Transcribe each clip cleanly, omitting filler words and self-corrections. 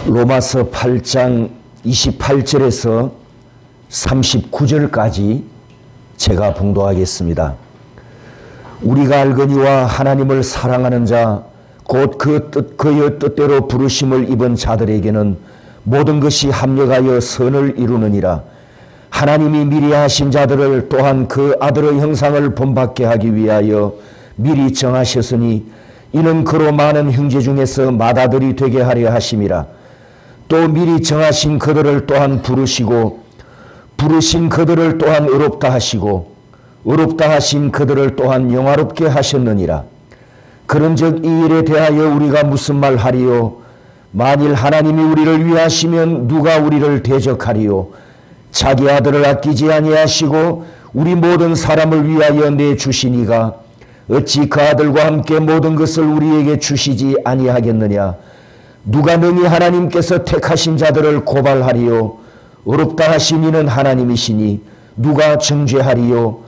로마서 8장 28절에서 39절까지 제가 봉독하겠습니다. 우리가 알거니와 하나님을 사랑하는 자 곧 그의 뜻대로 부르심을 입은 자들에게는 모든 것이 합력하여 선을 이루느니라. 하나님이 미리 하신 자들을 또한 그 아들의 형상을 본받게 하기 위하여 미리 정하셨으니 이는 그로 많은 형제 중에서 맏아들이 되게 하려 하심이라. 또 미리 정하신 그들을 또한 부르시고 부르신 그들을 또한 의롭다 하시고 의롭다 하신 그들을 또한 영화롭게 하셨느니라. 그런즉 이 일에 대하여 우리가 무슨 말 하리요? 만일 하나님이 우리를 위하시면 누가 우리를 대적하리요? 자기 아들을 아끼지 아니하시고 우리 모든 사람을 위하여 내주시니가 어찌 그 아들과 함께 모든 것을 우리에게 주시지 아니하겠느냐? 누가 능히 하나님께서 택하신 자들을 고발하리요? 의롭다 하신 이는 하나님이시니 누가 정죄하리요?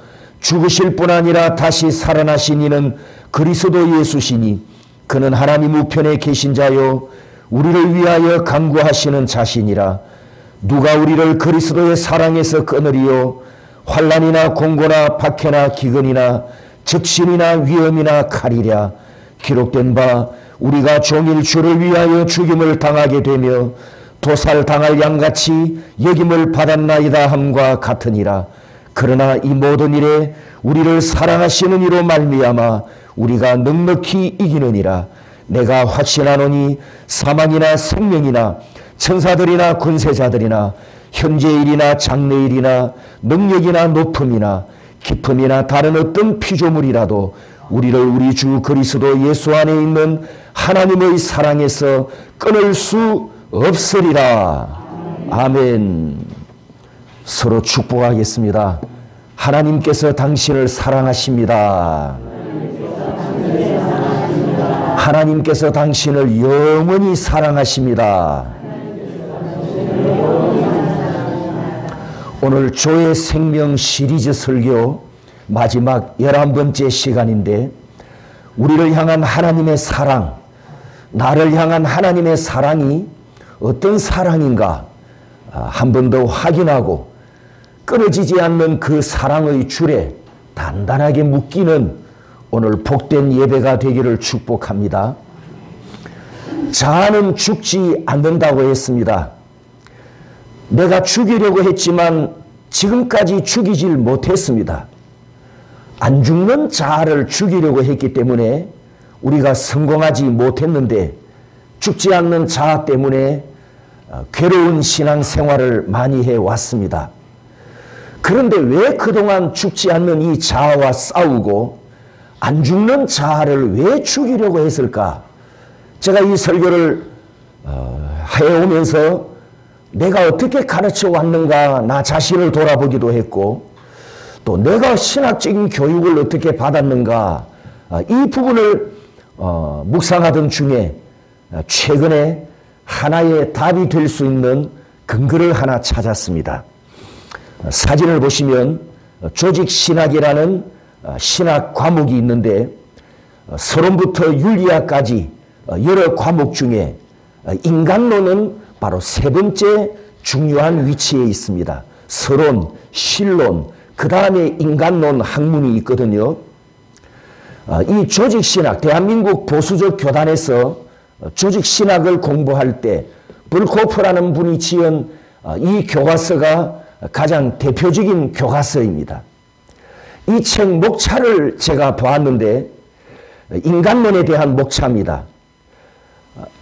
죽으실 뿐 아니라 다시 살아나신 이는 그리스도 예수시니 그는 하나님 우편에 계신 자요 우리를 위하여 간구하시는 자신이라. 누가 우리를 그리스도의 사랑에서 끊으리요? 환난이나 공고나 박해나 기근이나 적신이나 위험이나 칼이랴. 기록된 바 우리가 종일 주를 위하여 죽임을 당하게 되며 도살당할 양같이 여김을 받았나이다 함과 같으니라. 그러나 이 모든 일에 우리를 사랑하시는 이로 말미암아 우리가 넉넉히 이기느니라. 내가 확신하노니 사망이나 생명이나 천사들이나 권세자들이나 현재일이나 장래일이나 능력이나 높음이나 깊음이나 다른 어떤 피조물이라도 우리를 우리 주 그리스도 예수 안에 있는 하나님의 사랑에서 끊을 수 없으리라. 아멘. 서로 축복하겠습니다. 하나님께서 당신을 사랑하십니다. 하나님께서 당신을 영원히 사랑하십니다. 오늘 조의 생명 시리즈 설교 마지막 11번째 시간인데 우리를 향한 하나님의 사랑, 나를 향한 하나님의 사랑이 어떤 사랑인가 한 번 더 확인하고 끊어지지 않는 그 사랑의 줄에 단단하게 묶이는 오늘 복된 예배가 되기를 축복합니다. 자아는 죽지 않는다고 했습니다. 내가 죽이려고 했지만 지금까지 죽이질 못했습니다. 안 죽는 자아를 죽이려고 했기 때문에 우리가 성공하지 못했는데 죽지 않는 자아 때문에 괴로운 신앙생활을 많이 해왔습니다. 그런데 왜 그동안 죽지 않는 이 자아와 싸우고 안 죽는 자아를 왜 죽이려고 했을까? 제가 이 설교를 해오면서 내가 어떻게 가르쳐 왔는가 나 자신을 돌아보기도 했고 또 내가 신학적인 교육을 어떻게 받았는가 이 부분을 묵상하던 중에 최근에 하나의 답이 될 수 있는 근거를 하나 찾았습니다. 사진을 보시면 조직신학이라는 신학 과목이 있는데 서론부터 윤리학까지 여러 과목 중에 인간론은 바로 세 번째 중요한 위치에 있습니다. 서론, 신론, 그 다음에 인간론 학문이 있거든요. 이 조직신학, 대한민국 보수적 교단에서 조직신학을 공부할 때 벌코프라는 분이 지은 이 교과서가 가장 대표적인 교과서입니다. 이 책 목차를 제가 보았는데 인간론에 대한 목차입니다.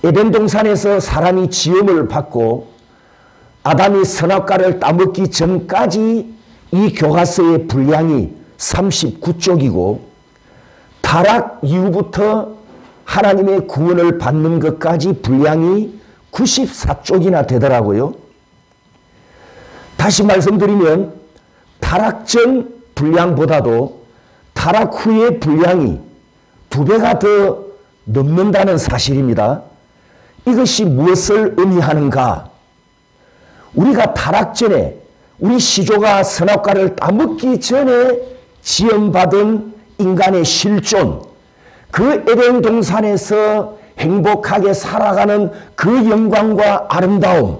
에덴 동산에서 사람이 지음을 받고 아담이 선악과를 따먹기 전까지 이 교과서의 분량이 39쪽이고 타락 이후부터 하나님의 구원을 받는 것까지 분량이 94쪽이나 되더라고요. 다시 말씀드리면 타락 전 분량보다도 타락 후의 분량이 2배가 더 넘는다는 사실입니다. 이것이 무엇을 의미하는가? 우리가 타락 전에 우리 시조가 선악과를 따먹기 전에 지음받은 인간의 실존, 그 에덴 동산에서 행복하게 살아가는 그 영광과 아름다움,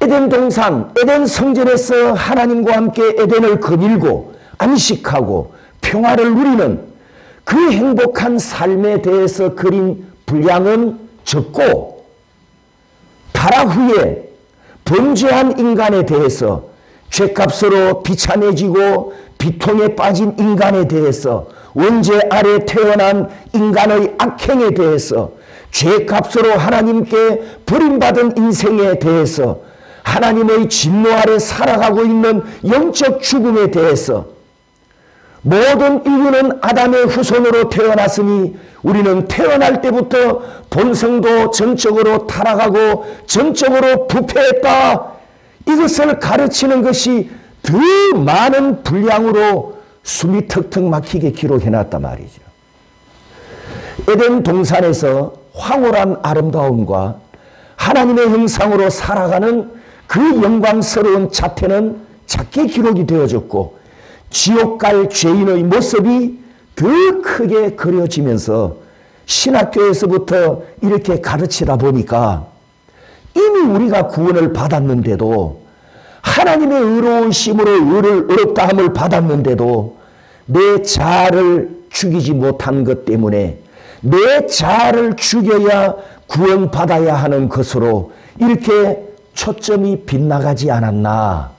에덴 동산, 에덴 성전에서 하나님과 함께 에덴을 거닐고 안식하고 평화를 누리는 그 행복한 삶에 대해서 그린 분량은 적고, 타락 후에 범죄한 인간에 대해서, 죄값으로 비참해지고 비통에 빠진 인간에 대해서, 원죄 아래 태어난 인간의 악행에 대해서, 죄값으로 하나님께 버림받은 인생에 대해서, 하나님의 진노 아래 살아가고 있는 영적 죽음에 대해서, 모든 인류는 아담의 후손으로 태어났으니 우리는 태어날 때부터 본성도 전적으로 타락하고 전적으로 부패했다. 이것을 가르치는 것이 더 많은 분량으로 숨이 턱턱 막히게 기록해놨단 말이죠. 에덴 동산에서 황홀한 아름다움과 하나님의 형상으로 살아가는 그 영광스러운 자태는 작게 기록이 되어졌고, 지옥 갈 죄인의 모습이 더 크게 그려지면서 신학교에서부터 이렇게 가르치다 보니까 이미 우리가 구원을 받았는데도, 하나님의 의로우심으로 의롭다함을 받았는데도 내 자아를 죽이지 못한 것 때문에 내 자아를 죽여야 구원받아야 하는 것으로 이렇게 초점이 빗나가지 않았나,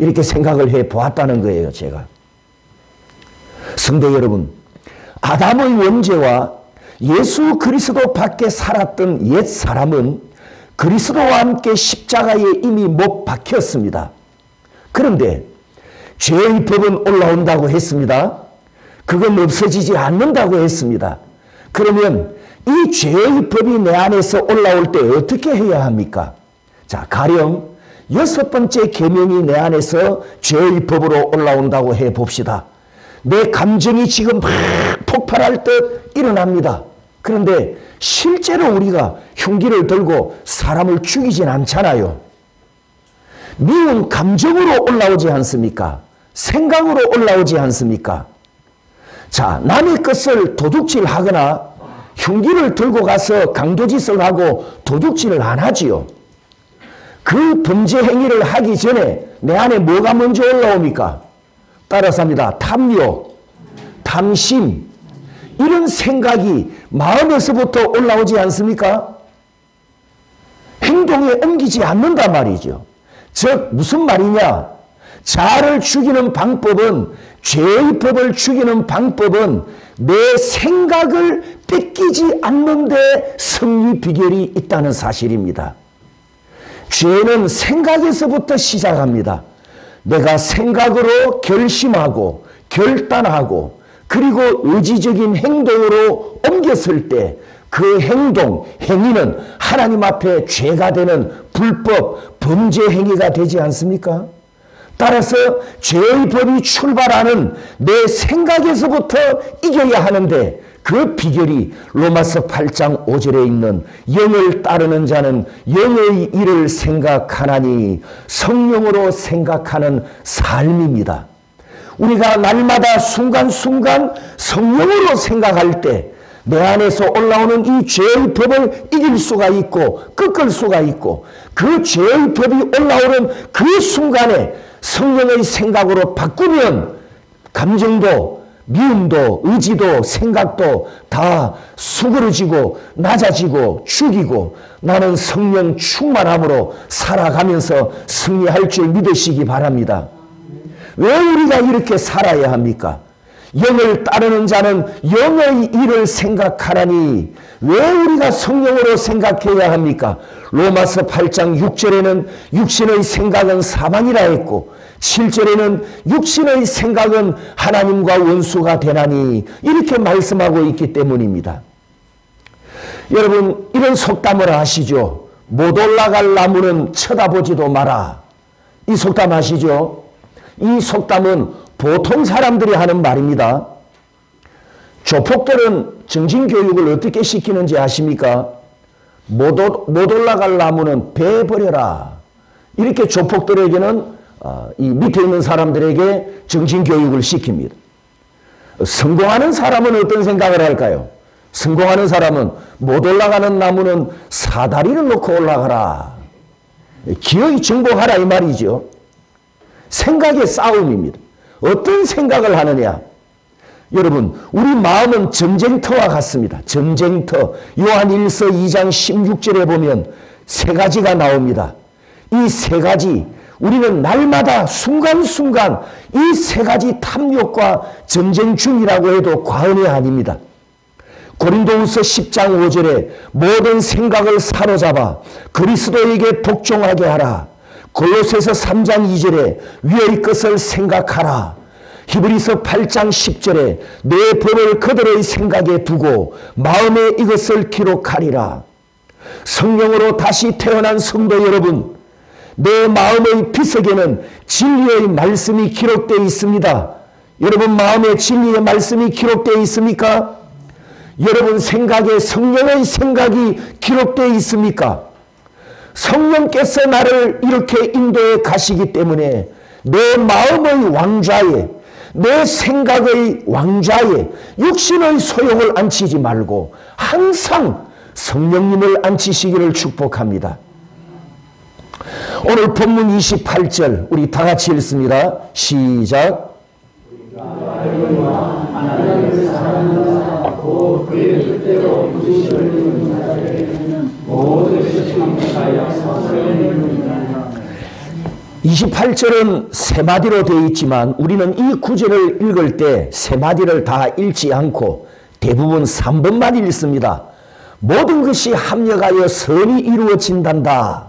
이렇게 생각을 해 보았다는 거예요, 제가. 성도 여러분, 아담의 원죄와 예수 그리스도 밖에 살았던 옛 사람은 그리스도와 함께 십자가에 이미 못 박혔습니다. 그런데 죄의 법은 올라온다고 했습니다. 그건 없어지지 않는다고 했습니다. 그러면 이 죄의 법이 내 안에서 올라올 때 어떻게 해야 합니까? 자, 가령 6번째 계명이 내 안에서 죄의 법으로 올라온다고 해봅시다. 내 감정이 지금 막 폭발할 듯 일어납니다. 그런데 실제로 우리가 흉기를 들고 사람을 죽이진 않잖아요. 미운 감정으로 올라오지 않습니까? 생각으로 올라오지 않습니까? 자, 남의 것을 도둑질하거나 흉기를 들고 가서 강도짓을 하고 도둑질을 안 하지요. 그 범죄 행위를 하기 전에 내 안에 뭐가 먼저 올라옵니까? 따라서 합니다. 탐욕, 탐심, 이런 생각이 마음에서부터 올라오지 않습니까? 행동에 옮기지 않는단 말이죠. 즉 무슨 말이냐? 자아를 죽이는 방법은, 죄의 법을 죽이는 방법은 내 생각을 뺏기지 않는 데 승리 비결이 있다는 사실입니다. 죄는 생각에서부터 시작합니다. 내가 생각으로 결심하고 결단하고 그리고 의지적인 행동으로 옮겼을 때 그 행동, 행위는 하나님 앞에 죄가 되는 불법, 범죄 행위가 되지 않습니까? 따라서 죄의 법이 출발하는 내 생각에서부터 이겨야 하는데, 그 비결이 로마서 8장 5절에 있는 영을 따르는 자는 영의 일을 생각하나니 성령으로 생각하는 삶입니다. 우리가 날마다 순간순간 성령으로 생각할 때 내 안에서 올라오는 이 죄의 법을 이길 수가 있고 꺾을 수가 있고, 그 죄의 법이 올라오는 그 순간에 성령의 생각으로 바꾸면 감정도, 미움도, 의지도, 생각도 다 수그러지고 낮아지고 죽이고 나는 성령 충만함으로 살아가면서 승리할 줄 믿으시기 바랍니다. 왜 우리가 이렇게 살아야 합니까? 영을 따르는 자는 영의 일을 생각하라니, 왜 우리가 성령으로 생각해야 합니까? 로마서 8장 6절에는 육신의 생각은 사망이라 했고 7절에는 육신의 생각은 하나님과 원수가 되나니, 이렇게 말씀하고 있기 때문입니다. 여러분, 이런 속담을 아시죠? 못 올라갈 나무는 쳐다보지도 마라. 이 속담 아시죠? 이 속담은 보통 사람들이 하는 말입니다. 조폭들은 정신교육을 어떻게 시키는지 아십니까? 못 올라갈 나무는 베버려라. 이렇게 조폭들에게는 이 밑에 있는 사람들에게 정신교육을 시킵니다. 성공하는 사람은 어떤 생각을 할까요? 성공하는 사람은 못 올라가는 나무는 사다리를 놓고 올라가라. 기어이 정복하라 이 말이죠. 생각의 싸움입니다. 어떤 생각을 하느냐. 여러분, 우리 마음은 전쟁터와 같습니다. 전쟁터. 요한일서 2장 16절에 보면 세 가지가 나옵니다. 이 세 가지, 우리는 날마다 순간순간 이 세 가지 탐욕과 전쟁 중이라고 해도 과언이 아닙니다. 고린도후서 10장 5절에 모든 생각을 사로잡아 그리스도에게 복종하게 하라. 골로새서 3장 2절에 위의 것을 생각하라. 히브리서 8장 10절에 내 법을 그들의 생각에 두고 마음에 이것을 기록하리라. 성령으로 다시 태어난 성도 여러분, 내 마음의 비석에는 진리의 말씀이 기록되어 있습니다. 여러분 마음에 진리의 말씀이 기록되어 있습니까? 여러분 생각에 성령의 생각이 기록되어 있습니까? 성령께서 나를 이렇게 인도해 가시기 때문에 내 마음의 왕좌에, 내 생각의 왕좌에 육신의 소용을 앉히지 말고 항상 성령님을 앉히시기를 축복합니다. 오늘 본문 28절 우리 다 같이 읽습니다. 시작. 하나님을 사랑하사 곧 그의 뜻대로 부르심을 입은 자들에게는 모든 것이 참하여 선을 28절은 세 마디로 되어 있지만 우리는 이 구절을 읽을 때 세 마디를 다 읽지 않고 대부분 3번만 읽습니다. 모든 것이 합력하여 선이 이루어진단다.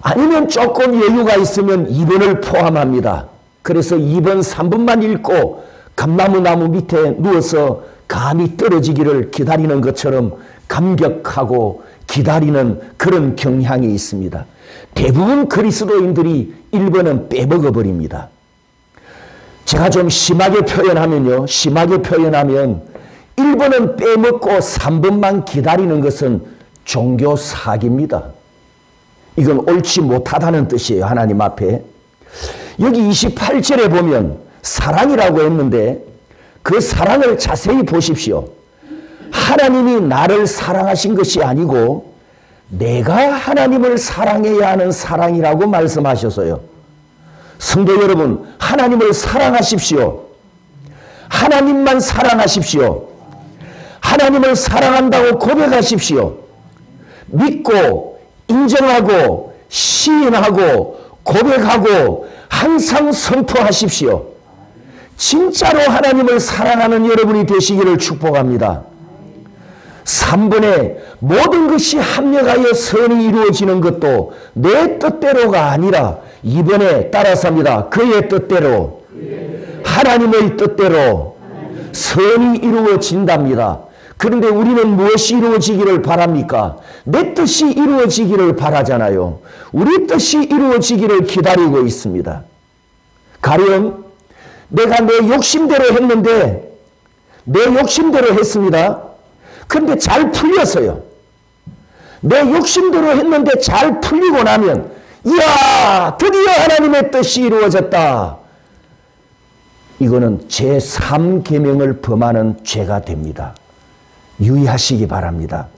아니면 조금 여유가 있으면 2번을 포함합니다. 그래서 2번, 3번만 읽고 감나무 나무 밑에 누워서 감이 떨어지기를 기다리는 것처럼 감격하고 기다리는 그런 경향이 있습니다. 대부분 그리스도인들이 1번은 빼먹어 버립니다. 제가 좀 심하게 표현하면요. 심하게 표현하면 1번은 빼먹고 3번만 기다리는 것은 종교 사기입니다. 이건 옳지 못하다는 뜻이에요. 하나님 앞에. 여기 28절에 보면 사랑이라고 했는데 그 사랑을 자세히 보십시오. 하나님이 나를 사랑하신 것이 아니고 내가 하나님을 사랑해야 하는 사랑이라고 말씀하셔서요. 성도 여러분, 하나님을 사랑하십시오. 하나님만 사랑하십시오. 하나님을 사랑한다고 고백하십시오. 믿고 인정하고 시인하고 고백하고 항상 선포하십시오. 진짜로 하나님을 사랑하는 여러분이 되시기를 축복합니다. 3번에 모든 것이 합력하여 선이 이루어지는 것도 내 뜻대로가 아니라 2번에 따라서 합니다. 그의 뜻대로, 하나님의 뜻대로 선이 이루어진답니다. 그런데 우리는 무엇이 이루어지기를 바랍니까? 내 뜻이 이루어지기를 바라잖아요. 우리 뜻이 이루어지기를 기다리고 있습니다. 가령 내가 내 욕심대로 했는데 내 욕심대로 했습니다. 그런데 잘 풀렸어요. 내 욕심대로 했는데 잘 풀리고 나면 이야 드디어 하나님의 뜻이 이루어졌다. 이거는 제3계명을 범하는 죄가 됩니다. 유의하시기 바랍니다.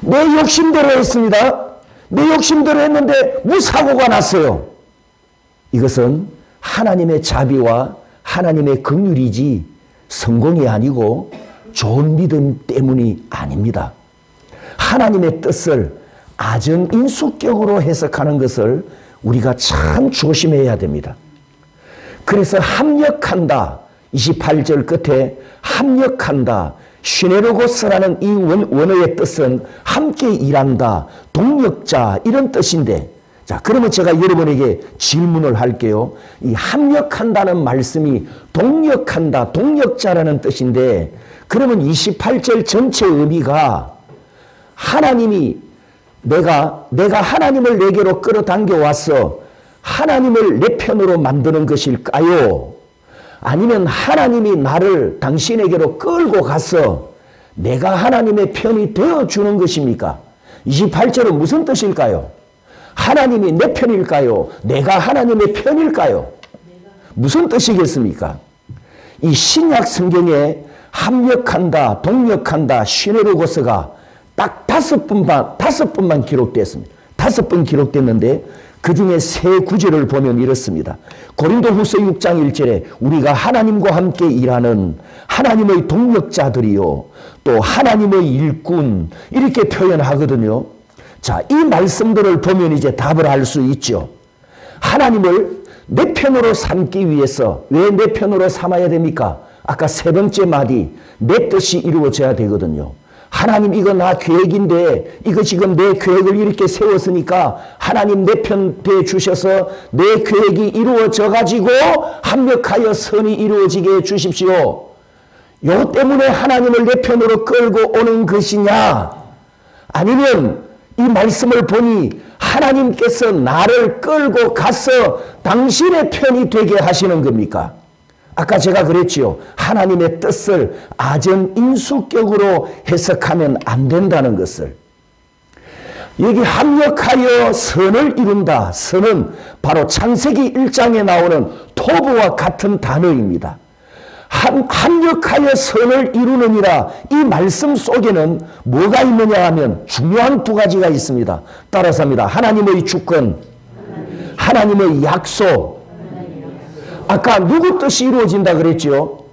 내 욕심대로 했습니다. 내 욕심대로 했는데 무사고가 났어요. 이것은 하나님의 자비와 하나님의 긍휼이지 성공이 아니고 좋은 믿음 때문이 아닙니다. 하나님의 뜻을 아전인수격으로 해석하는 것을 우리가 참 조심해야 됩니다. 그래서 합력한다. 28절 끝에 합력한다. 시네르고스라는 이 원어의 뜻은 함께 일한다, 동력자 이런 뜻인데, 자 그러면 제가 여러분에게 질문을 할게요. 이 합력한다는 말씀이 동력한다, 동력자라는 뜻인데, 그러면 28절 전체 의미가 하나님이 내가 하나님을 내게로 끌어당겨 와서 하나님을 내 편으로 만드는 것일까요? 아니면 하나님이 나를 당신에게로 끌고 가서 내가 하나님의 편이 되어주는 것입니까? 28절은 무슨 뜻일까요? 하나님이 내 편일까요? 내가 하나님의 편일까요? 무슨 뜻이겠습니까? 이 신약 성경에 합력한다, 동력한다, 시네르고스가 딱 5번만 기록됐습니다. 5번 기록됐는데 그 중에 세 구절을 보면 이렇습니다. 고린도후서 6장 1절에 우리가 하나님과 함께 일하는 하나님의 동력자들이요 또 하나님의 일꾼 이렇게 표현하거든요. 자, 이 말씀들을 보면 이제 답을 알 수 있죠. 하나님을 내 편으로 삼기 위해서 왜 내 편으로 삼아야 됩니까? 아까 세 번째 마디 내 뜻이 이루어져야 되거든요. 하나님 이거 나 계획인데 이거 지금 내 계획을 이렇게 세웠으니까 하나님 내 편 돼 주셔서 내 계획이 이루어져 가지고 합력하여 선이 이루어지게 해 주십시오. 요 때문에 하나님을 내 편으로 끌고 오는 것이냐? 아니면 이 말씀을 보니 하나님께서 나를 끌고 가서 당신의 편이 되게 하시는 겁니까? 아까 제가 그랬지요. 하나님의 뜻을 아전인수격으로 해석하면 안 된다는 것을. 여기 합력하여 선을 이룬다. 선은 바로 창세기 1장에 나오는 토부와 같은 단어입니다. 합력하여 선을 이루느니라 이 말씀 속에는 뭐가 있느냐 하면 중요한 두 가지가 있습니다. 따라서 합니다. 하나님의 주권, 하나님의 약속. 아까 누구 뜻이 이루어진다 그랬죠?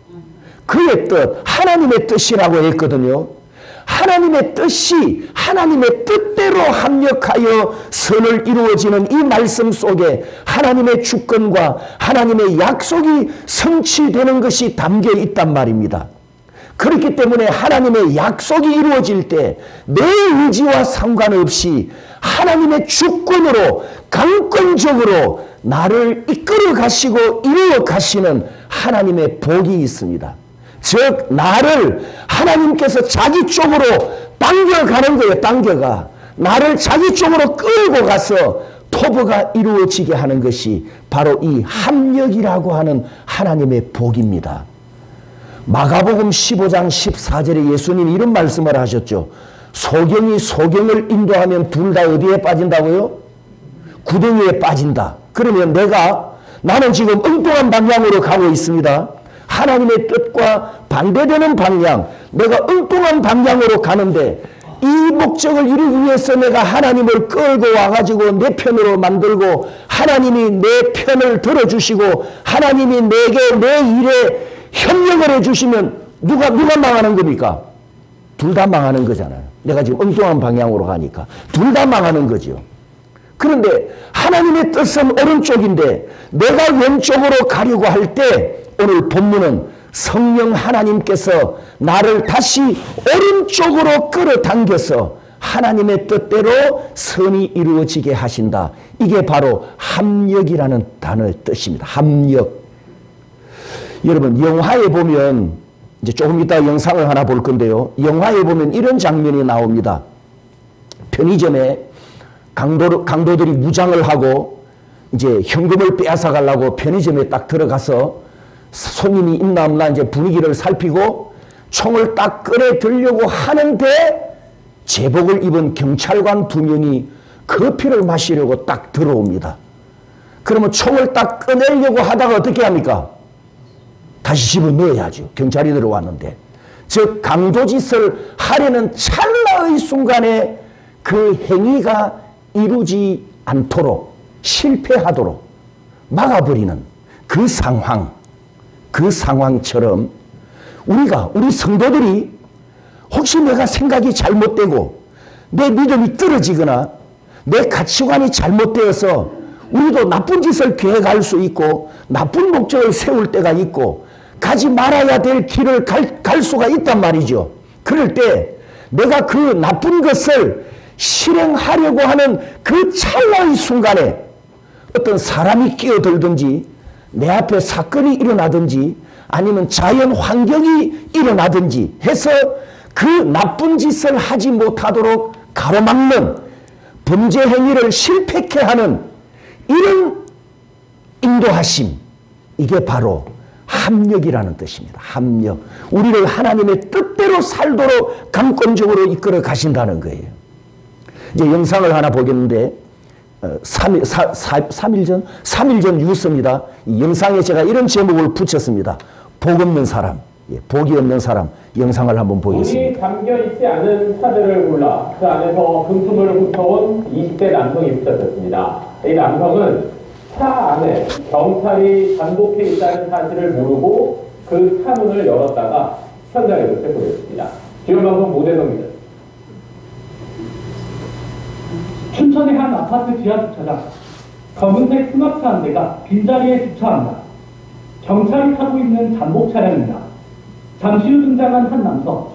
그의 뜻, 하나님의 뜻이라고 했거든요. 하나님의 뜻이 하나님의 뜻대로 합력하여 선을 이루어지는 이 말씀 속에 하나님의 주권과 하나님의 약속이 성취되는 것이 담겨 있단 말입니다. 그렇기 때문에 하나님의 약속이 이루어질 때 내 의지와 상관없이 하나님의 주권으로 강권적으로 나를 이끌어 가시고 이루어 가시는 하나님의 복이 있습니다. 즉 나를 하나님께서 자기 쪽으로 당겨가는 거예요. 당겨가. 나를 자기 쪽으로 끌고 가서 토부가 이루어지게 하는 것이 바로 이 합력이라고 하는 하나님의 복입니다. 마가복음 15장 14절에 예수님이 이런 말씀을 하셨죠. 소경이 소경을 인도하면 둘 다 어디에 빠진다고요? 구덩이에 빠진다. 그러면 나는 지금 엉뚱한 방향으로 가고 있습니다. 하나님의 뜻과 반대되는 방향, 내가 엉뚱한 방향으로 가는데 이 목적을 이루기 위해서 내가 하나님을 끌고 와가지고 내 편으로 만들고 하나님이 내 편을 들어주시고 하나님이 내게 내 일에 협력을 해주시면 누가 망하는 겁니까? 둘 다 망하는 거잖아요. 내가 지금 엉뚱한 방향으로 가니까 둘 다 망하는 거죠. 그런데 하나님의 뜻은 오른쪽인데 내가 왼쪽으로 가려고 할 때 오늘 본문은 성령 하나님께서 나를 다시 오른쪽으로 끌어당겨서 하나님의 뜻대로 선이 이루어지게 하신다. 이게 바로 합력이라는 단어의 뜻입니다. 합력. 여러분 영화에 보면 이제 조금 이따 영상을 하나 볼 건데요. 영화에 보면 이런 장면이 나옵니다. 편의점에 강도들이 무장을 하고 이제 현금을 빼앗아 가려고 편의점에 딱 들어가서 손님이 있나 없나 이제 분위기를 살피고 총을 딱 꺼내 들려고 하는데 제복을 입은 경찰관 2명이 커피를 마시려고 딱 들어옵니다. 그러면 총을 딱 꺼내려고 하다가 어떻게 합니까? 다시 집어넣어야죠. 경찰이 들어왔는데. 즉 강도짓을 하려는 찰나의 순간에 그 행위가 이루지 않도록 실패하도록 막아버리는 그 상황처럼 우리 성도들이 혹시 내가 생각이 잘못되고 내 믿음이 떨어지거나 내 가치관이 잘못되어서 우리도 나쁜 짓을 계획할 수 있고 나쁜 목적을 세울 때가 있고 가지 말아야 될 길을 갈 수가 있단 말이죠. 그럴 때 내가 그 나쁜 것을 실행하려고 하는 그 찰나의 순간에 어떤 사람이 끼어들든지 내 앞에 사건이 일어나든지 아니면 자연 환경이 일어나든지 해서 그 나쁜 짓을 하지 못하도록 가로막는 범죄 행위를 실패케 하는 이런 인도하심, 이게 바로 합력이라는 뜻입니다. 합력. 우리를 하나님의 뜻대로 살도록 강권적으로 이끌어 가신다는 거예요. 이제 영상을 하나 보겠는데 3일 전 뉴스입니다. 이 영상에 제가 이런 제목을 붙였습니다. 복 없는 사람. 예, 복이 없는 사람 영상을 한번 보겠습니다. 문이 잠겨있지 않은 차들을 골라 그 안에서 금품을 훔쳐온 20대 남성이 붙잡혔습니다. 이 남성은 차 안에 경찰이 잠복해 있다는 사실을 모르고 그 차 문을 열었다가 현장에서 체포됐습니다. 지원방송 모대성 기자. 춘천의 한 아파트 지하 주차장. 검은색 승합차 한 대가 빈자리에 주차한다. 경찰이 타고 있는 잠복 차량입니다. 잠시 후 등장한 한 남성.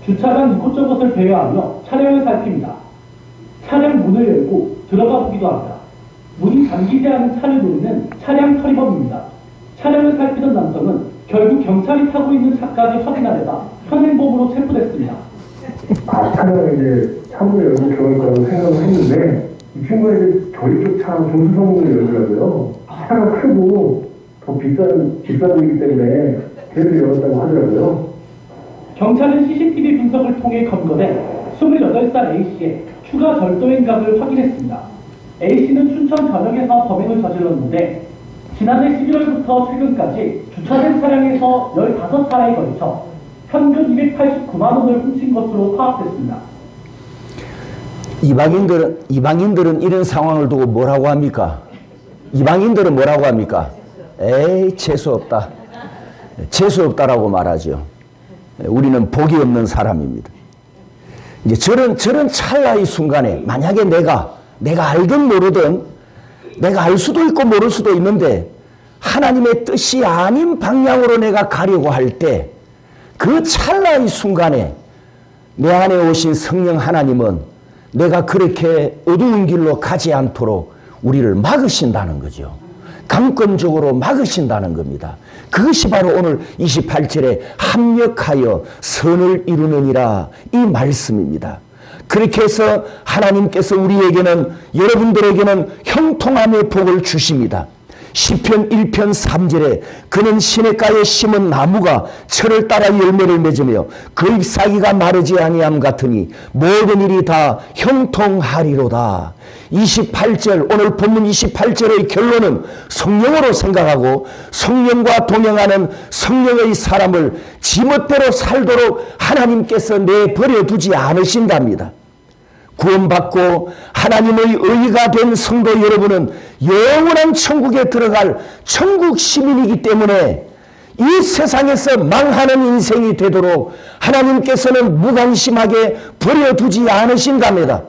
주차장 이곳저곳을 배회하며 차량을 살핍니다. 차량 문을 열고 들어가 보기도 합니다. 문이 잠기지 않은 차를 노리는 차량 처리범입니다. 차량을 살피던 남성은 결국 경찰이 타고 있는 차까지 확인하려다 현행범으로 체포됐습니다. 차량을 이제 차문을 열고 들어갈 거라고 생각을 했는데 이 친구가 이제 저희 쪽 차 정수성문을 열더라고요. 차가 크고 더 비싸 보이기 때문에 걔를 열었다고 하더라고요. 경찰은 CCTV 분석을 통해 검거된 28살 A씨의 추가 절도 행각을 확인했습니다. A씨는 춘천 전역에서 범행을 저질렀는데 지난해 11월부터 최근까지 주차된 차량에서 15차례에 걸쳐 평균 289만 원을 훔친 것으로 파악됐습니다. 이방인들은 이런 상황을 두고 뭐라고 합니까? 이방인들은 뭐라고 합니까? 에이, 재수없다. 재수없다라고 말하죠. 우리는 복이 없는 사람입니다. 이제 저런 찰나의 순간에 만약에 내가 알든 모르든 내가 알 수도 있고 모를 수도 있는데 하나님의 뜻이 아닌 방향으로 내가 가려고 할 때 그 찰나의 순간에 내 안에 오신 성령 하나님은 내가 그렇게 어두운 길로 가지 않도록 우리를 막으신다는 거죠. 강권적으로 막으신다는 겁니다. 그것이 바로 오늘 28절에 합력하여 선을 이루느니라 이 말씀입니다. 그렇게 해서 하나님께서 우리에게는 여러분들에게는 형통함의 복을 주십니다. 시편 1편 3절에 그는 시냇가에 심은 나무가 철을 따라 열매를 맺으며 그 잎사귀가 마르지 아니함 같으니 모든 일이 다 형통하리로다. 28절 오늘 본문 28절의 결론은 성령으로 생각하고 성령과 동행하는 성령의 사람을 지멋대로 살도록 하나님께서 내버려 두지 않으신답니다. 구원받고 하나님의 의가 된 성도 여러분은 영원한 천국에 들어갈 천국 시민이기 때문에 이 세상에서 망하는 인생이 되도록 하나님께서는 무관심하게 버려두지 않으신답니다.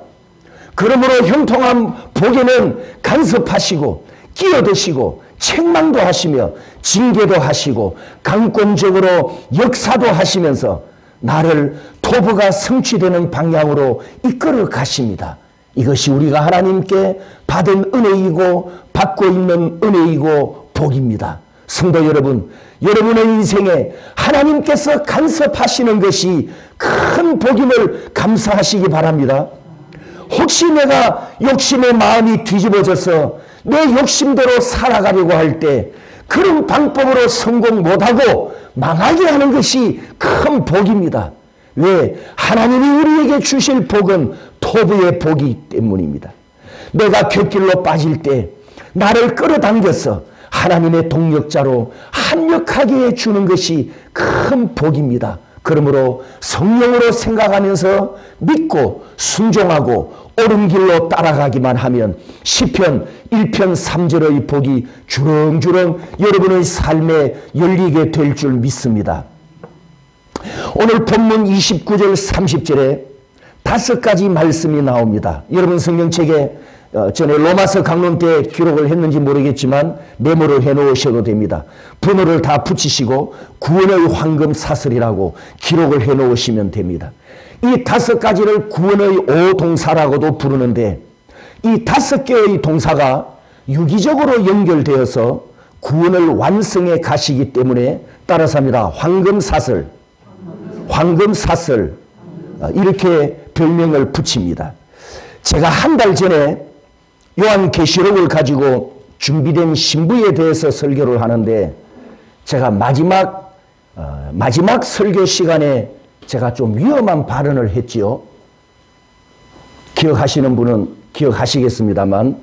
그러므로 형통한 복에는 간섭하시고 끼어드시고 책망도 하시며 징계도 하시고 강권적으로 역사도 하시면서 나를 토부가 성취되는 방향으로 이끌어 가십니다. 이것이 우리가 하나님께 받은 은혜이고 받고 있는 은혜이고 복입니다. 성도 여러분, 여러분의 인생에 하나님께서 간섭하시는 것이 큰 복임을 감사하시기 바랍니다. 혹시 내가 욕심의 마음이 뒤집어져서 내 욕심대로 살아가려고 할 때 그런 방법으로 성공 못하고 망하게 하는 것이 큰 복입니다. 왜? 하나님이 우리에게 주실 복은 토부의 복이기 때문입니다. 내가 곁길로 빠질 때 나를 끌어당겨서 하나님의 동력자로 합력하게 해주는 것이 큰 복입니다. 그러므로 성령으로 생각하면서 믿고 순종하고 옳은 길로 따라가기만 하면 시편 1편 3절의 복이 주렁주렁 여러분의 삶에 열리게 될 줄 믿습니다. 오늘 본문 29절 30절에 5가지 말씀이 나옵니다. 여러분 성경책에 전에 로마서 강론 때 기록을 했는지 모르겠지만 메모를 해놓으셔도 됩니다. 번호를 다 붙이시고 구원의 황금 사슬이라고 기록을 해놓으시면 됩니다. 이 5가지를 구원의 5동사라고도 부르는데 이 5개의 동사가 유기적으로 연결되어서 구원을 완성해 가시기 때문에 따라서 합니다. 황금사슬, 황금사슬 이렇게 별명을 붙입니다. 제가 한 달 전에 요한계시록을 가지고 준비된 신부에 대해서 설교를 하는데 제가 마지막 설교 시간에 제가 좀 위험한 발언을 했지요. 기억하시는 분은 기억하시겠습니다만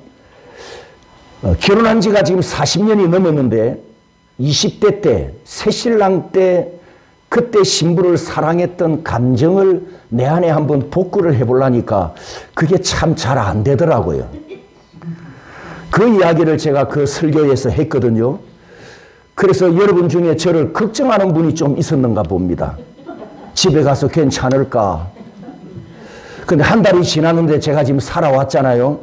결혼한 지가 지금 40년이 넘었는데 20대 때 새신랑 때 그때 신부를 사랑했던 감정을 내 안에 한번 복구를 해보려니까 그게 참 잘 안 되더라고요. 그 이야기를 제가 그 설교에서 했거든요. 그래서 여러분 중에 저를 걱정하는 분이 좀 있었는가 봅니다. 집에 가서 괜찮을까? 근데 한 달이 지났는데 제가 지금 살아왔잖아요.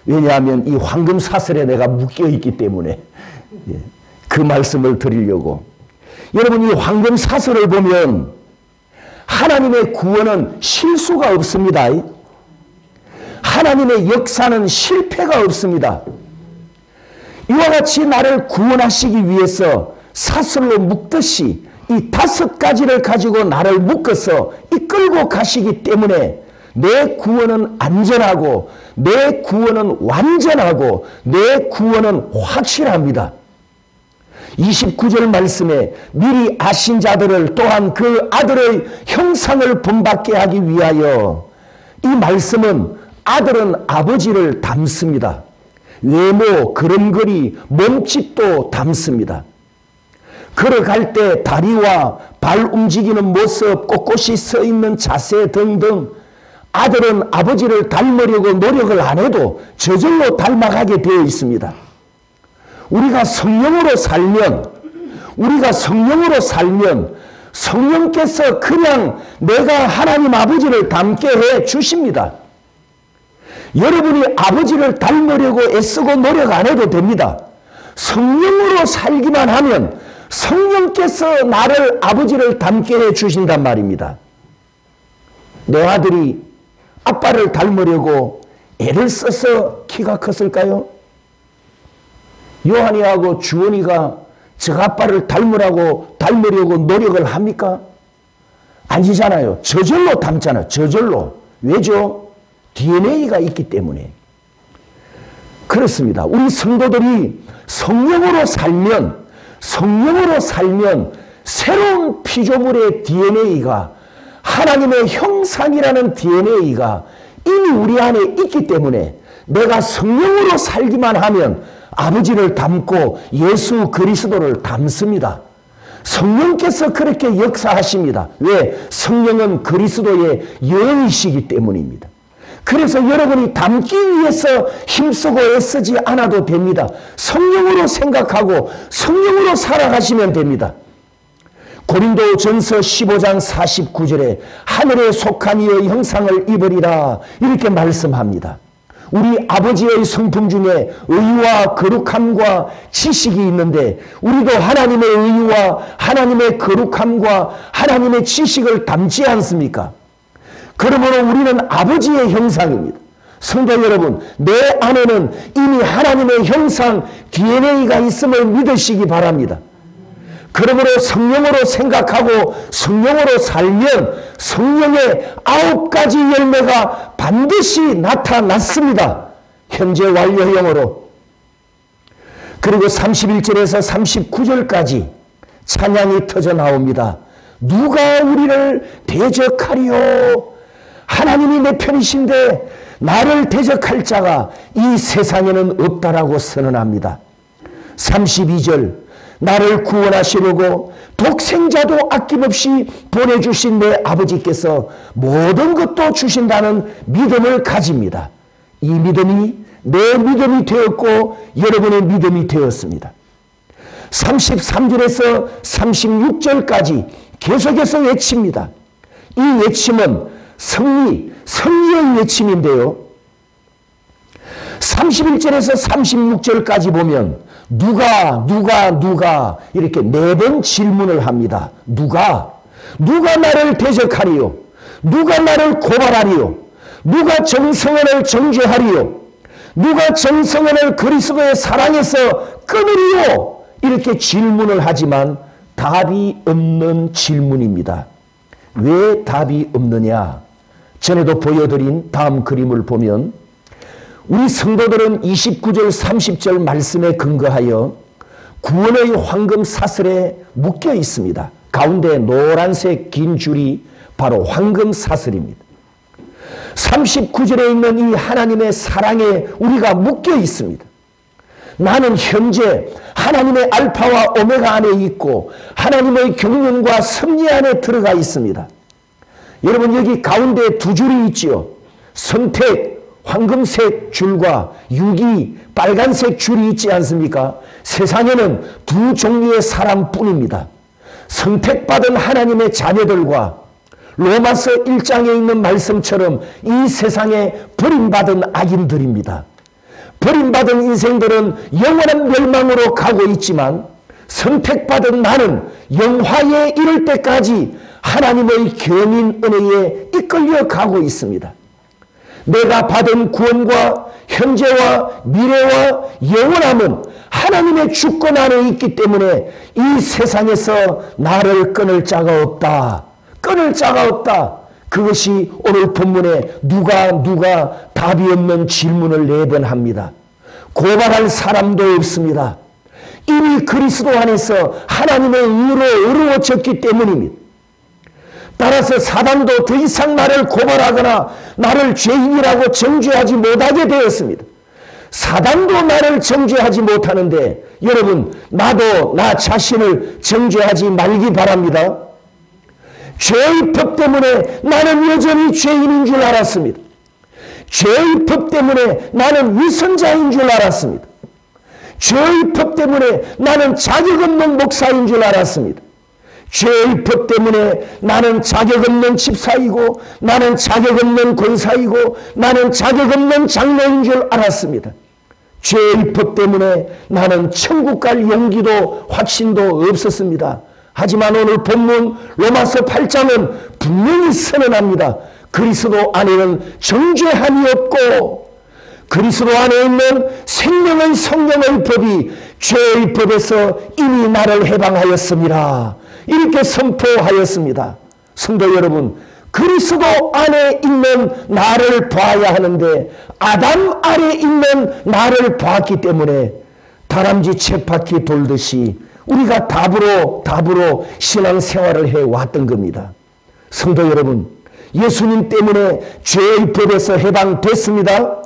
왜냐하면 이 황금 사슬에 내가 묶여 있기 때문에 그 말씀을 드리려고. 여러분, 이 황금 사슬을 보면 하나님의 구원은 실수가 없습니다. 하나님의 역사는 실패가 없습니다. 이와 같이 나를 구원하시기 위해서 사슬로 묶듯이 이 5가지를 가지고 나를 묶어서 이끌고 가시기 때문에 내 구원은 안전하고 내 구원은 완전하고 내 구원은 확실합니다. 29절 말씀에 미리 아신 자들을 또한 그 아들의 형상을 본받게 하기 위하여, 이 말씀은 아들은 아버지를 닮습니다. 외모, 걸음걸이, 몸짓도 닮습니다. 걸어갈 때 다리와 발 움직이는 모습, 꼿꼿이 서 있는 자세 등등 아들은 아버지를 닮으려고 노력을 안 해도 저절로 닮아가게 되어 있습니다. 우리가 성령으로 살면 성령께서 그냥 내가 하나님 아버지를 닮게 해 주십니다. 여러분이 아버지를 닮으려고 애쓰고 노력 안 해도 됩니다. 성령으로 살기만 하면 성령께서 나를 아버지를 닮게 해 주신단 말입니다. 내 아들이 아빠를 닮으려고 애를 써서 키가 컸을까요? 요한이하고 주원이가 저 아빠를 닮으려고 노력을 합니까? 아니잖아요. 저절로 닮잖아요. 저절로. 왜죠? DNA가 있기 때문에. 그렇습니다. 우리 성도들이 성령으로 살면 새로운 피조물의 DNA가, 하나님의 형상이라는 DNA가 이미 우리 안에 있기 때문에 내가 성령으로 살기만 하면 아버지를 닮고 예수 그리스도를 닮습니다. 성령께서 그렇게 역사하십니다. 왜? 성령은 그리스도의 영이시기 때문입니다. 그래서 여러분이 닮기 위해서 힘쓰고 애쓰지 않아도 됩니다. 성령으로 생각하고 성령으로 살아가시면 됩니다. 고린도전서 15장 49절에 하늘에 속한 이의 형상을 입으리라 이렇게 말씀합니다. 우리 아버지의 성품 중에 의와 거룩함과 지식이 있는데 우리도 하나님의 의와 하나님의 거룩함과 하나님의 지식을 닮지 않습니까? 그러므로 우리는 아버지의 형상입니다. 성도 여러분, 내 안에는 이미 하나님의 형상 DNA가 있음을 믿으시기 바랍니다. 그러므로 성령으로 생각하고 성령으로 살면 성령의 9가지 열매가 반드시 나타났습니다. 현재 완료형으로. 그리고 31절에서 39절까지 찬양이 터져 나옵니다. 누가 우리를 대적하리요? 하나님이 내 편이신데 나를 대적할 자가 이 세상에는 없다라고 선언합니다. 32절, 나를 구원하시려고 독생자도 아낌없이 보내주신 내 아버지께서 모든 것도 주신다는 믿음을 가집니다. 이 믿음이 내 믿음이 되었고 여러분의 믿음이 되었습니다. 33절에서 36절까지 계속해서 외칩니다. 이 외침은 승리의 외침인데요. 31절에서 36절까지 보면 누가 이렇게 4번 질문을 합니다. 누가 나를 대적하리요? 누가 나를 고발하리요? 누가 정성원을 정죄하리요? 누가 정성원을 그리스도의 사랑에서 끊으리요? 이렇게 질문을 하지만 답이 없는 질문입니다. 왜 답이 없느냐? 전에도 보여드린 다음 그림을 보면 우리 성도들은 29절 30절 말씀에 근거하여 구원의 황금 사슬에 묶여 있습니다. 가운데 노란색 긴 줄이 바로 황금 사슬입니다. 39절에 있는 이 하나님의 사랑에 우리가 묶여 있습니다. 나는 현재 하나님의 알파와 오메가 안에 있고 하나님의 경륜과 섭리 안에 들어가 있습니다. 여러분, 여기 가운데 두 줄이 있지요. 선택, 황금색 줄과 유기, 빨간색 줄이 있지 않습니까? 세상에는 두 종류의 사람뿐입니다. 선택받은 하나님의 자녀들과 로마서 1장에 있는 말씀처럼 이 세상에 버림받은 악인들입니다. 버림받은 인생들은 영원한 멸망으로 가고 있지만 선택받은 나는 영화에 이를 때까지 하나님의 경인 은혜에 이끌려 가고 있습니다. 내가 받은 구원과 현재와 미래와 영원함은 하나님의 주권 안에 있기 때문에 이 세상에서 나를 끊을 자가 없다. 끊을 자가 없다. 그것이 오늘 본문에 누가 답이 없는 질문을 내변합니다. 고발할 사람도 없습니다. 이미 그리스도 안에서 하나님의 의로 의로워졌기 때문입니다. 따라서 사단도 더 이상 나를 고발하거나 나를 죄인이라고 정죄하지 못하게 되었습니다. 사단도 나를 정죄하지 못하는데 여러분, 나도 나 자신을 정죄하지 말기 바랍니다. 죄의 법 때문에 나는 여전히 죄인인 줄 알았습니다. 죄의 법 때문에 나는 위선자인 줄 알았습니다. 죄의 법 때문에 나는 자격 없는 목사인 줄 알았습니다. 죄의 법 때문에 나는 자격 없는 집사이고 나는 자격 없는 권사이고 나는 자격 없는 장로인 줄 알았습니다. 죄의 법 때문에 나는 천국 갈 용기도 확신도 없었습니다. 하지만 오늘 본문 로마서 8장은 분명히 선언합니다. 그리스도 안에는 정죄함이 없고 그리스도 안에 있는 생명의 성령의 법이 죄의 법에서 이미 나를 해방하였습니다. 이렇게 선포하였습니다. 성도 여러분, 그리스도 안에 있는 나를 봐야 하는데 아담 아래 있는 나를 봤기 때문에 다람쥐 쳇바퀴 돌듯이 우리가 답으로 신앙생활을 해왔던 겁니다. 성도 여러분, 예수님 때문에 죄의 법에서 해방됐습니다.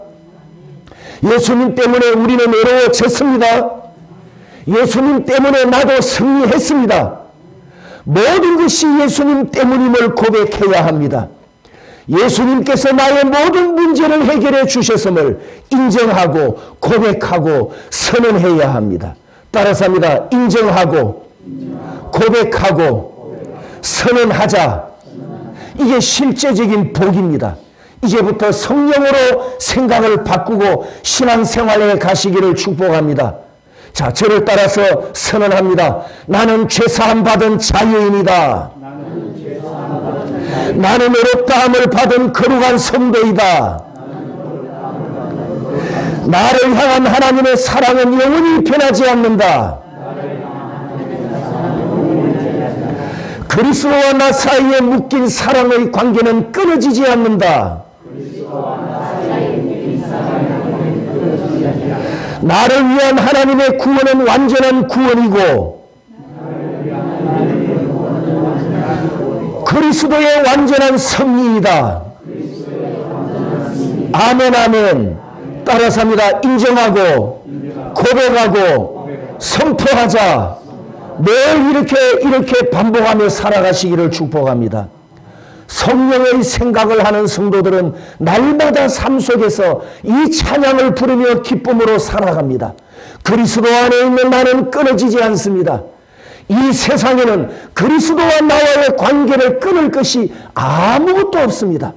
예수님 때문에 우리는 외로워졌습니다. 예수님 때문에 나도 승리했습니다. 모든 것이 예수님 때문임을 고백해야 합니다. 예수님께서 나의 모든 문제를 해결해 주셨음을 인정하고 고백하고 선언해야 합니다. 따라서 합니다. 인정하고 고백하고 선언하자. 이게 실제적인 복입니다. 이제부터 성령으로 생각을 바꾸고 신앙생활에 가시기를 축복합니다. 자, 저를 따라서 선언합니다. 나는 죄사함 받은 자유인이다. 나는 의롭다함을 받은 거룩한 성도이다. 나를 향한 하나님의 사랑은 영원히 변하지 않는다. 그리스도와 나 사이에 묶인 사랑의 관계는 끊어지지 않는다. 나를 위한 하나님의 구원은 완전한 구원이고 그리스도의 완전한 섭리이다. 아멘, 아멘. 따라서 합니다. 인정하고 고백하고 선포하자. 매일 이렇게 반복하며 살아가시기를 축복합니다. 성령의 생각을 하는 성도들은 날마다 삶 속에서 이 찬양을 부르며 기쁨으로 살아갑니다. 그리스도 안에 있는 나는 끊어지지 않습니다. 이 세상에는 그리스도와 나와의 관계를 끊을 것이 아무것도 없습니다.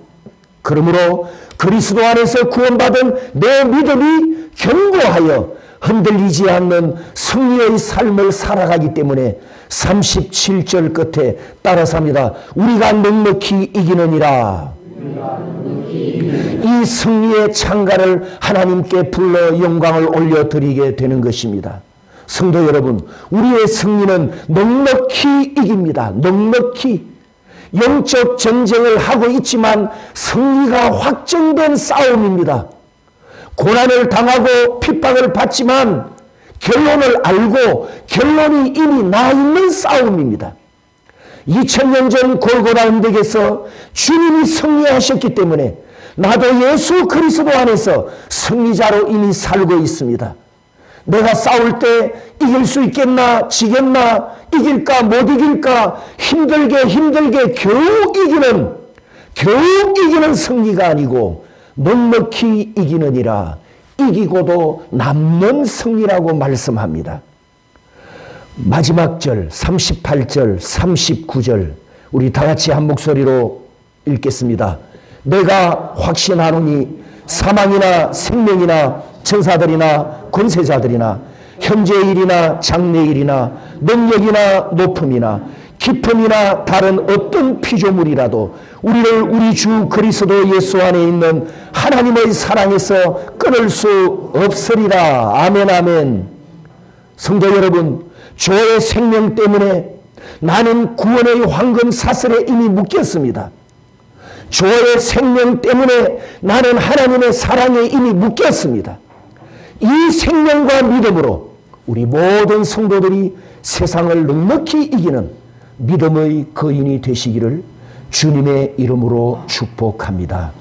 그러므로 그리스도 안에서 구원받은 내 믿음이 견고하여 흔들리지 않는 승리의 삶을 살아가기 때문에 37절 끝에 따라서 합니다. 우리가 넉넉히 이기느니라. 이 승리의 창가를 하나님께 불러 영광을 올려드리게 되는 것입니다. 성도 여러분, 우리의 승리는 넉넉히 이깁니다. 넉넉히. 영적 전쟁을 하고 있지만 승리가 확정된 싸움입니다. 고난을 당하고 핍박을 받지만 결론을 알고 결론이 이미 나 있는 싸움입니다. 2000년 전 골고다 언덕에서 주님이 승리하셨기 때문에 나도 예수 그리스도 안에서 승리자로 이미 살고 있습니다. 내가 싸울 때 이길 수 있겠나, 지겠나, 이길까, 못 이길까, 힘들게 겨우 이기는 승리가 아니고 넉넉히 이기느니라. 이기고도 남는 승리라고 말씀합니다. 마지막 절 38절 39절 우리 다 같이 한 목소리로 읽겠습니다. 내가 확신하노니 사망이나 생명이나 천사들이나 권세자들이나 현재의 일이나 장래의 일이나 능력이나 높음이나 깊음이나 다른 어떤 피조물이라도 우리를 우리 주 그리스도 예수 안에 있는 하나님의 사랑에서 끊을 수 없으리라. 아멘 아멘. 성도 여러분, 주의 생명 때문에 나는 구원의 황금 사슬에 이미 묶였습니다. 주의 생명 때문에 나는 하나님의 사랑에 이미 묶였습니다. 이 생명과 믿음으로 우리 모든 성도들이 세상을 넉넉히 이기는 믿음의 거인이 되시기를 주님의 이름으로 축복합니다.